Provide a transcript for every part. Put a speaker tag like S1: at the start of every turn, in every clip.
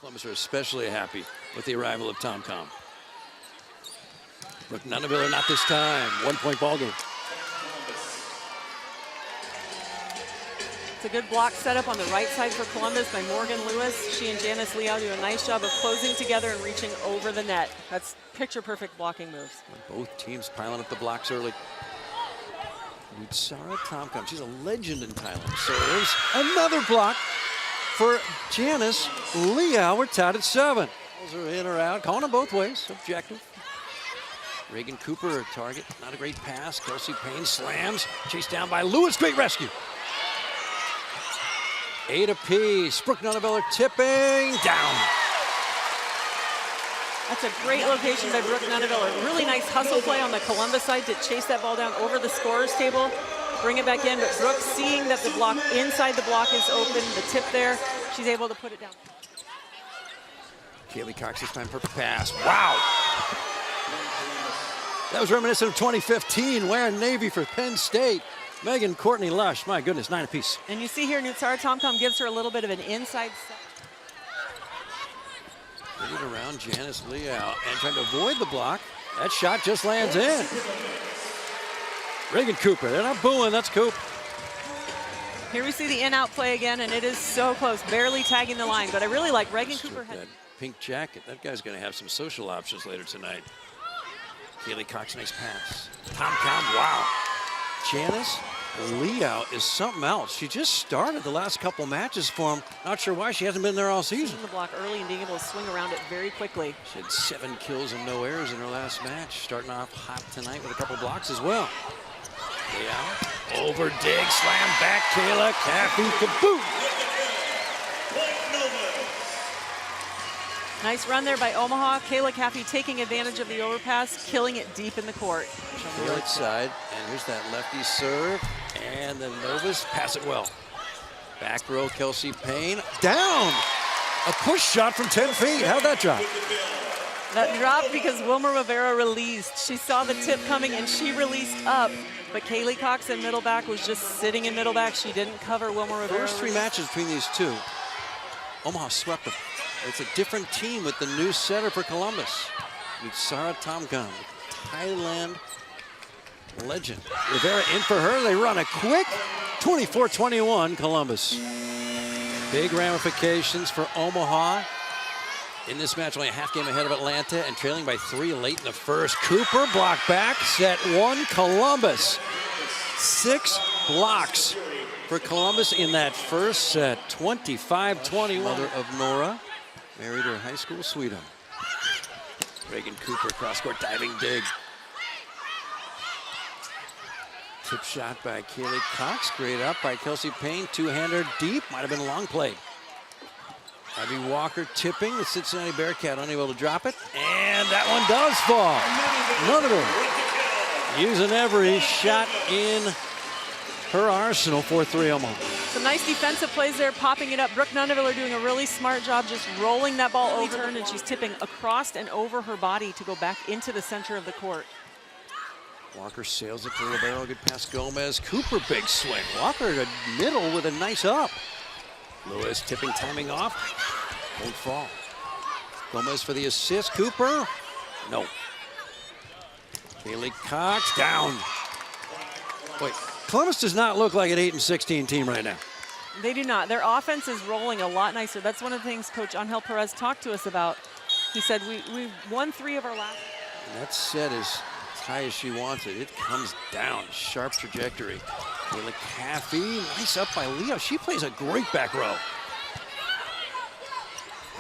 S1: Columbus are especially happy with the arrival of Tom. Brooke Nuneviller, not this time. 1-point ball game.
S2: It's a good block setup on the right side for Columbus by Morgan Lewis. She and Janice Leal do a nice job of closing together and reaching over the net. That's picture-perfect blocking moves.
S1: Both teams piling up the blocks early. Sarah Tomcom, she's a legend in Thailand. Serves another block for Janice Leal. We're tied at 7. Balls are in or out, calling them both ways. Objective. Reagan Cooper, a target, not a great pass. Kelsie Payne slams, chased down by Lewis. Great rescue. 8 apiece. Brooke Nuneviller tipping down.
S2: That's a great location by Brooke Nuneviller. Really nice hustle play on the Columbus side to chase that ball down over the scorer's table, bring it back in. But Brooke, seeing that the block inside the block is open, the tip there, she's able to put it down.
S1: Kaylee Cox this time, perfect pass. Wow. That was reminiscent of 2015, wearing Navy for Penn State. Megan Courtney Lush, my goodness, 9 apiece.
S2: And you see here, Sarah Tomcom gives her a little bit of an inside set.
S1: Get it around Janice Leal and trying to avoid the block. That shot just lands in. Reagan Cooper, they're not booing, that's Coop.
S2: Here we see the in-out play again, and it is so close, barely tagging the line. But I really like Reagan Cooper.
S1: That pink jacket, that guy's gonna have some social options later tonight. Kaylee Cox, nice pass. Tomcom, wow. Janice Leal is something else. She just started the last couple matches for him. Not sure why she hasn't been there all season.
S2: The block early and being able to swing around it very quickly.
S1: She had 7 kills and no errors in her last match. Starting off hot tonight with a couple blocks as well. Leal, over dig, slam back, Kayla, Caffey, kaboom!
S2: Nice run there by Omaha. Kayla Caffey taking advantage of the overpass, killing it deep in the court.
S1: On the right side, and here's that lefty serve, and the Novas pass it well. Back row, Kelsie Payne, down! A push shot from 10 feet, how'd that drop?
S2: That dropped because Wilma Rivera released. She saw the tip coming and she released up, but Kaylee Cox in middle back was just sitting in middle back. She didn't cover Wilma Rivera.
S1: First 3 matches between these two, Omaha swept them. It's a different team with the new setter for Columbus. Sarah Tomcom, Thailand legend. Rivera in for her. They run a quick 24-21 Columbus. Big ramifications for Omaha. In this match, only a half game ahead of Atlanta and trailing by 3 late in the first. Cooper block back, set 1 Columbus. 6 blocks for Columbus in that first set. 25-21. Mother of Nora. Married her high school sweetheart. Reagan Cooper, cross-court diving dig. Tip shot by Kaylee Cox, great up by Kelsie Payne. 2-hander deep, might have been a long play. Abby Walker tipping, the Cincinnati Bearcat unable to drop it. And that one does fall. Nuneviller using every shot in her arsenal. 4-3 Omaha.
S2: Some nice defensive plays there, popping it up. Brooke Nuneviller doing a really smart job just rolling that ball over, and she's tipping across and over her body to go back into the center of the court.
S1: Walker sails it to Libero, good pass Gomez. Cooper, big swing. Walker to middle with a nice up. Lewis tipping, timing off. Won't fall. Gomez for the assist. Cooper, no. Kaylee Cox, down. Wait. Columbus does not look like an 8-16 team right now.
S2: They do not. Their offense is rolling a lot nicer. That's one of the things Coach Angel Perez talked to us about. He said, we won 3 of our last.
S1: And that set is as high as she wants it. It comes down, sharp trajectory. Kayla Caffey, nice up by Leo. She plays a great back row.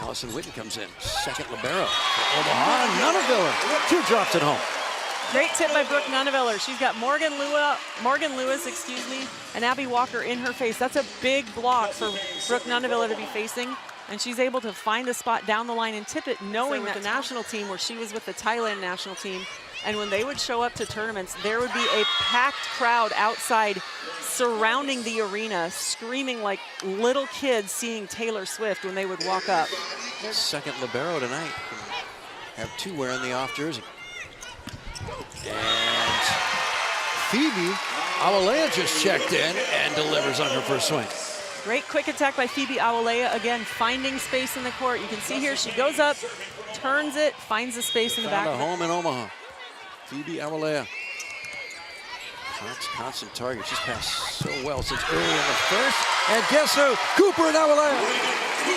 S1: Allison Witten comes in. Second libero for Omaha. Nuneviller, 2 drops at home.
S2: Great tip by Brooke Nuneviller. She's got Morgan Lewis, and Abby Walker in her face. That's a big block for Brooke Nuneviller to be facing, and she's able to find a spot down the line and tip it, knowing that the national team, where she was with the Thailand national team, and when they would show up to tournaments, there would be a packed crowd outside surrounding the arena, screaming like little kids seeing Taylor Swift when they would walk up.
S1: Second libero tonight. Have 2 wearing the off jersey. And Phoebe Alalea just checked in and delivers on her first swing.
S2: Great quick attack by Phoebe Awolea. Again, finding space in the court. You can see here she goes up, turns it, finds the space in the back.
S1: Found a home in Omaha. Phoebe Awolea. Constant target. She's passed so well since early in the first. And guess who? Cooper and Awolea.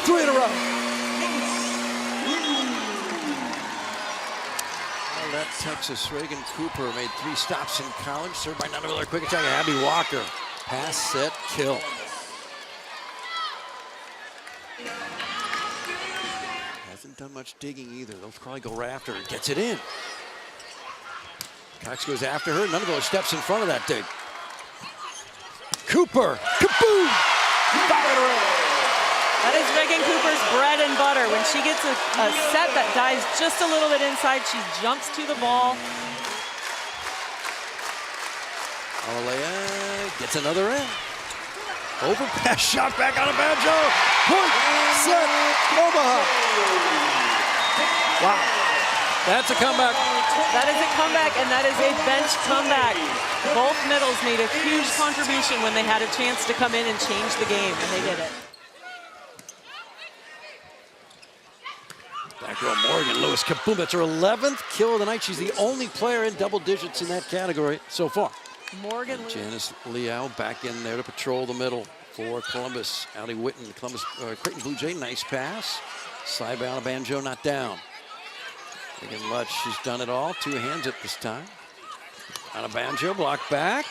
S1: 3 in a row. Well, that Texas Reagan Cooper made 3 stops in college. Served by Nuneviller. Quick attack. Abby Walker. Pass, set, kill. Hasn't done much digging either. They'll probably go right after her. Gets it in. Cox goes after her. Nuneviller steps in front of that dig. Cooper. Kaboom! 5 in a row.
S2: That is Reagan Cooper's bread and butter. When she gets a set that dives just a little bit inside, she jumps to the ball.
S1: Awolea gets another in. Overpass shot back on a banjo. Point, set, Omaha. Wow, that's a comeback.
S2: That is a comeback, and that is a bench comeback. Both middles made a huge contribution when they had a chance to come in and change the game, and they did it.
S1: Back row, Morgan Lewis, kaboom. That's her 11th kill of the night. She's the only player in double digits in that category so far.
S2: Morgan Lewis.
S1: Janice Liao back in there to patrol the middle for Columbus. Allie Witten, Columbus, Creighton Blue Jay, nice pass. Slide by on a banjo, not down. Megan Lutz, she's done it all. 2 hands at this time. On a banjo, block back.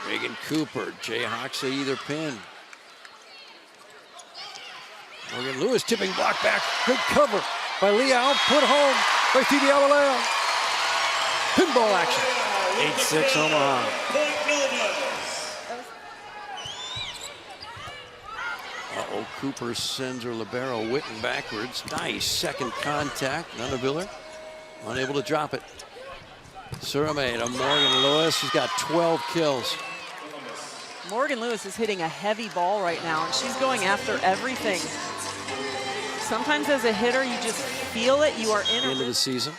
S1: Reagan Cooper, Jay Hoxley either pin. Morgan Lewis tipping block back. Good cover by Liao. Put home by Phoebe Awolea. Pinball action. 8-6 Omaha. Uh-oh, Cooper sends her libero. Witten backwards. Nice second contact. Nuneviller unable to drop it. Surame to Morgan Lewis. She's got 12 kills.
S2: Morgan Lewis is hitting a heavy ball right now, and she's going after everything. Sometimes as a hitter, you just feel it. You are in
S1: End of the season.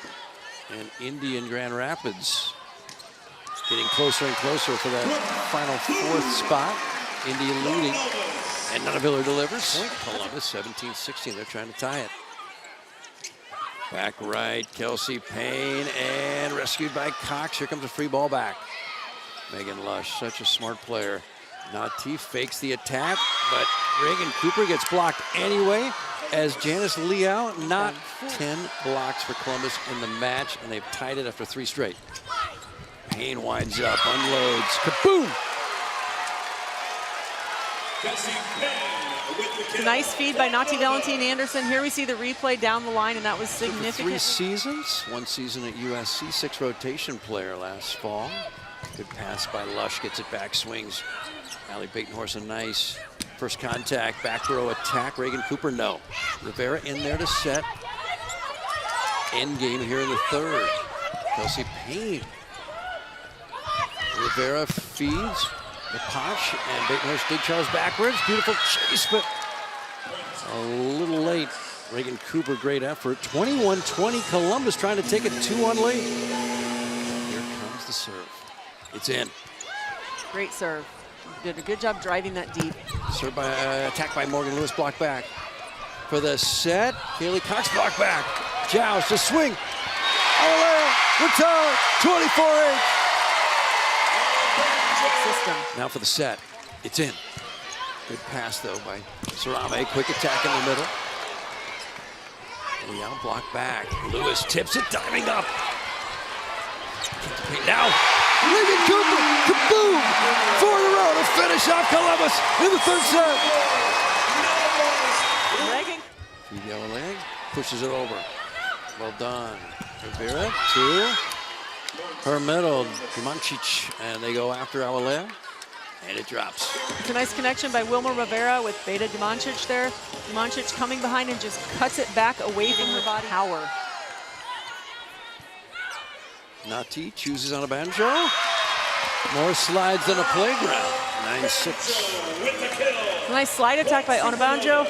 S1: And Indy and Grand Rapids getting closer and closer for that final 4th spot. Indy leading. And Nuneviller delivers. Columbus 17-16. They're trying to tie it. Back right, Kelsie Payne, and rescued by Cox. Here comes a free ball back. Megan Lush, such a smart player. Natif fakes the attack, but Reagan Cooper gets blocked anyway as Janice Liao, not 10 blocks for Columbus in the match, and they've tied it after 3 straight. Payne winds up, unloads, kaboom!
S2: Nice feed by Nati Valentine Anderson. Here we see the replay down the line, and that was significant.
S1: 3 seasons, 1 season at USC, 6 rotation player last fall. Good pass by Lush, gets it back, swings. Allie Batenhorse, a nice first contact, back row attack. Reagan Cooper, no. Rivera in there to set. End game here in the 3rd. Kelsie Payne. Rivera feeds. The Posh and Batenhorse dig Charles backwards. Beautiful chase, but a little late. Reagan Cooper, great effort. 21-20, Columbus trying to take it 2-1 lead. Here comes the serve. It's in.
S2: Great serve. Did a good job driving that deep.
S1: Serve by attack by Morgan Lewis, block back. For the set, Kaylee Cox block back. Joust to swing. Awolea, return, 24-8.
S2: System.
S1: Now for the set. It's in. Good pass, though, by Surame. Quick attack in the middle. Liao block back. Lewis tips it, diving up. Now, Reagan Cooper, kaboom! 4 in a row to finish off Columbus in the 3rd set.
S2: Reagan.
S1: Phoebe Awolea pushes it over. Well done. Rivera to her middle, Dimancic, and they go after Awolea, and it drops.
S2: It's a nice connection by Wilma Rivera with Beta Dimancic there. Dimancic coming behind and just cuts it back away from her body. Power.
S1: Nati chooses on a banjo. More slides than a playground. 9-6.
S2: Nice slide attack by Onabanjo.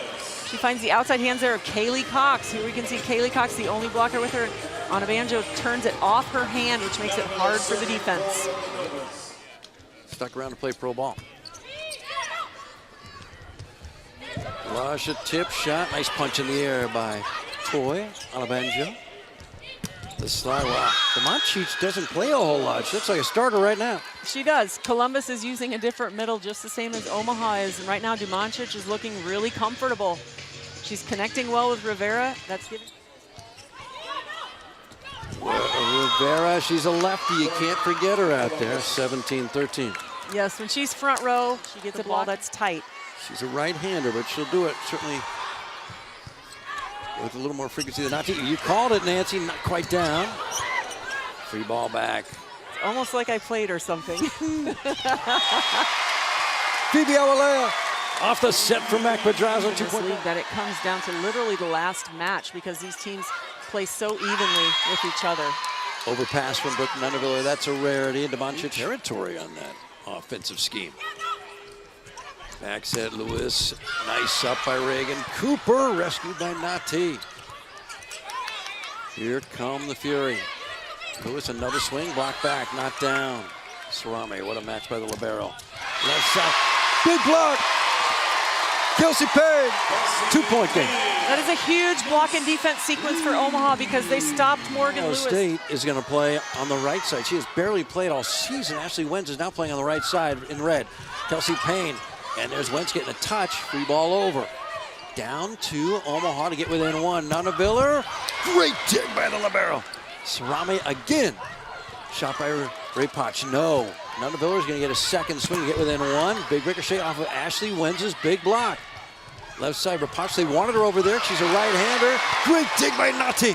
S2: She finds the outside hands there of Kaylee Cox. Here we can see Kaylee Cox, the only blocker with her. Onabanjo turns it off her hand, which makes it hard for the defense.
S1: Stuck around to play pro ball. Lush, a tip shot. Nice punch in the air by Toy Alabanjo. The slide, wow. Domancic doesn't play a whole lot. She looks like a starter right now.
S2: She does. Columbus is using a different middle, just the same as Omaha is. And right now, Domancic is looking really comfortable. She's connecting well with Rivera. That's giving.
S1: Rivera, she's a lefty. You can't forget her out there. 17-13.
S2: Yes, when she's front row, she gets a ball that's tight.
S1: She's a right-hander, but she'll do it certainly with a little more frequency than not. You called it, Nancy. Not quite down. Free ball back.
S2: It's almost like I played or something.
S1: Phoebe Awalea off the set from Mac Pedraza.
S2: That it comes down to literally the last match because these teams play so evenly with each other.
S1: Overpass from Brooke Nuneviller. That's a rarity in Domancic territory on that offensive scheme. Back set Lewis. Nice up by Reagan Cooper. Rescued by Nati. Here come the Fury. Lewis, another swing. Block back. Not down. Sarame. What a match by the libero. Left side. Big block. Kelsie Payne. 2-point game.
S2: That is a huge block and defense sequence for Omaha because they stopped Morgan Lewis.
S1: State is going to play on the right side. She has barely played all season. Ashley Wentz is now playing on the right side in red. Kelsie Payne. And there's Wentz getting a touch. Free ball over. Down to Omaha to get within one. Nuneviller. Great dig by the libero. Sarame again. Shot by Ray Potch. No. Nuneviller is going to get a second swing to get within one. Big ricochet off of Ashley Wentz's big block. Left side, Rapach, they wanted her over there. She's a right-hander. Great dig by Nati.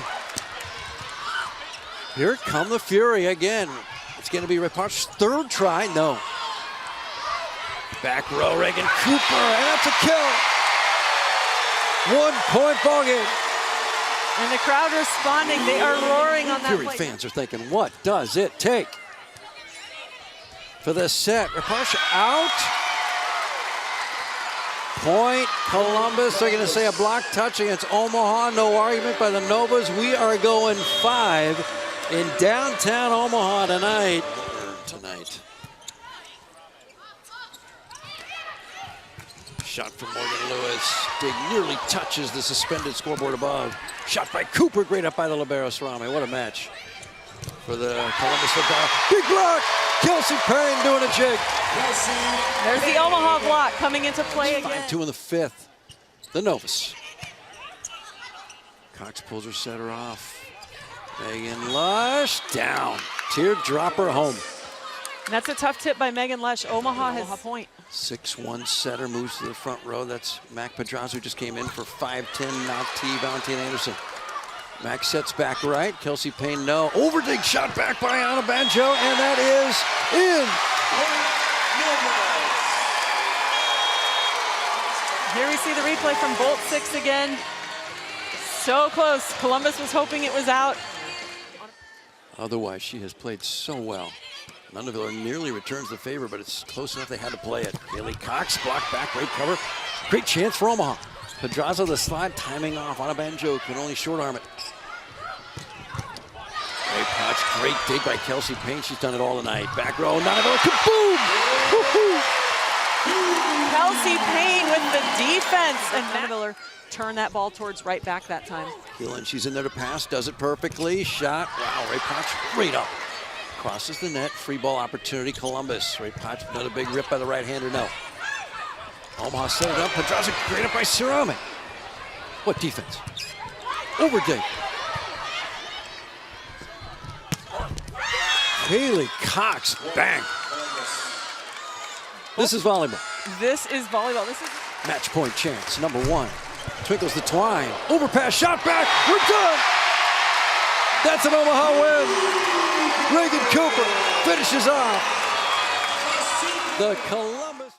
S1: Here come the Fury again. It's going to be Rapach's third try. No. Back row, Reagan Cooper, and that's a kill. 1-point ball game.
S2: And the crowd responding. They are roaring on that
S1: Fury
S2: play.
S1: fans are thinking, what does it take for this set? Rapach out. Point Columbus. They're going to say a block touch against Omaha. No argument by the Novas. We are going 5 in downtown Omaha tonight. Shot from Morgan Lewis. Dig nearly touches the suspended scoreboard above. Shot by Cooper. Great up by the libero Sarame. What a match for the Columbus libero. Big block. Kelsie Payne doing a jig.
S2: There's the Omaha block coming into play again.
S1: 5-2 in the 5th. The Novas. Cox pulls her setter off. Megan Lush down. Teardropper home.
S2: And that's a tough tip by Megan Lush. Omaha has a point.
S1: 6-1 setter moves to the front row. That's Mac Pedraza, who just came in for 5-10. Nati Valentina Anderson. Mac sets back right. Kelsie Payne, no. Overdig shot back by Anna Banjo, and that is in.
S2: Here we see the replay from Bolt 6 again. So close. Columbus was hoping it was out.
S1: Otherwise, she has played so well. Nuneviller nearly returns the favor, but it's close enough they had to play it. Haley Cox, blocked back, great cover. Great chance for Omaha. Pedraza, the slide, timing off. Anna Banjo can only short arm it. Great punch, great dig by Kelsie Payne. She's done it all tonight. Back row, Nuneviller, kaboom!
S2: Kelsie Payne with the defense, and Nuneviller turned that ball towards right back that time.
S1: Keelan, she's in there to pass, does it perfectly. Shot, wow, Ray Potch, great up. Crosses the net, free ball opportunity, Columbus. Ray Potch, another big rip by the right-hander, no. Omaha set it up, Pedraza, great up by Sarame. What defense? Overdig. Haley Cox, bang. This is volleyball.
S2: This is volleyball. This is
S1: match point chance, number 1. Twinkles the twine, overpass, shot back, we're done. That's an Omaha win. Reagan Cooper finishes off the Columbus.